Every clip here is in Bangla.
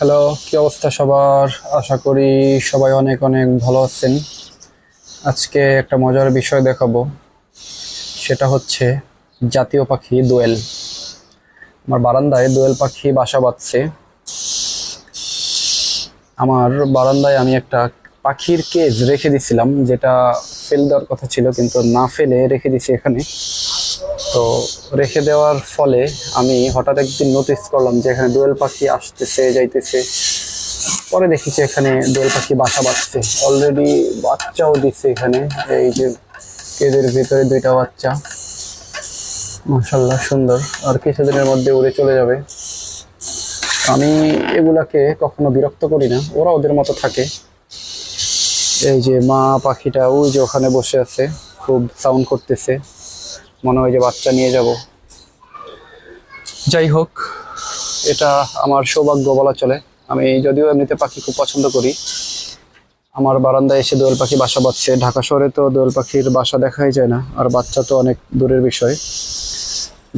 হ্যালো, কি অবস্থা সবার? আশা করি সবাই অনেক অনেক ভালো আছেন। আজকে একটা মজার বিষয় দেখাবো, সেটা হচ্ছে জাতীয় পাখি দোয়েল। আমার বারান্দায় দোয়েল পাখি বাসা বাঁধছে। আমার বারান্দায় আমি একটা পাখির কেজ রেখে দিছিলাম, যেটা ফেলে দেওয়ার কথা ছিল কিন্তু না ফেলে রেখে দিছি এখানে। তো রেখে দেওয়ার ফলে আমি হঠাৎ একদিন নোটিস করলাম যে এখানে দোয়েল পাখি আসতেছে যাইতেছে। পরে দেখি যে এখানে দোয়েল পাখি বাসা বাঁধছে, অলরেডি বাচ্চাও দিচ্ছে এখানে। এই যে কেজের ভিতরে দুইটা বাচ্চা, মাশাআল্লাহ সুন্দর, আর কিছুদিনের মধ্যে উড়ে চলে যাবে। আমি এগুলাকে কখনো বিরক্ত করি না, ওরা ওদের মতো থাকে। এই যে মা পাখিটা ওই যে ওখানে বসে আছে, খুব সাউন্ড করতেছে, মনে হয় যে বাচ্চা নিয়ে যাব। যাই হোক, এটা আমার সৌভাগ্য বলা চলে। আমি যদিও এমনিতে পাখি খুব পছন্দ করি, আমার বারান্দায় এসে দোয়েল পাখি বাসা বাঁধছে। ঢাকা শহরে তো দোয়েল পাখির বাসা দেখাই যায় না, আর বাচ্চা তো অনেক দূরের বিষয়।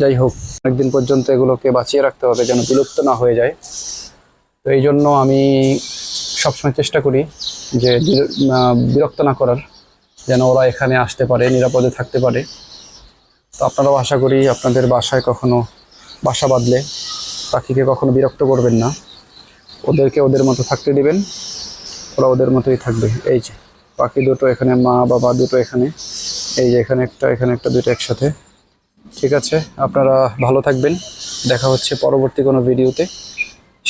যাই হোক, অনেকদিন পর্যন্ত এগুলোকে বাঁচিয়ে রাখতে হবে যেন বিলুপ্ত না হয়ে যায়। তো এই জন্য আমি সবসময় চেষ্টা করি যে বিরক্ত না করার, যেন ওরা এখানে আসতে পারে, নিরাপদে থাকতে পারে। তো আপনারাও আশা করি আপনাদের বাসায় কখনো বাসা বাঁধলে পাখিকে কখনো বিরক্ত করবেন না, ওদেরকে ওদের মতো থাকতে দিবেন, ওরা ওদের মতোই থাকবে। এই যে পাখি দুটো এখানে, মা বাবা দুটো এখানে, এই যে এখানে একটা দুটো একসাথে। ঠিক আছে, আপনারা ভালো থাকবেন, দেখা হচ্ছে পরবর্তী কোনো ভিডিওতে।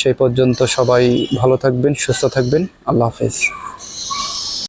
সেই পর্যন্ত সবাই ভালো থাকবেন, সুস্থ থাকবেন। আল্লাহ হাফেজ।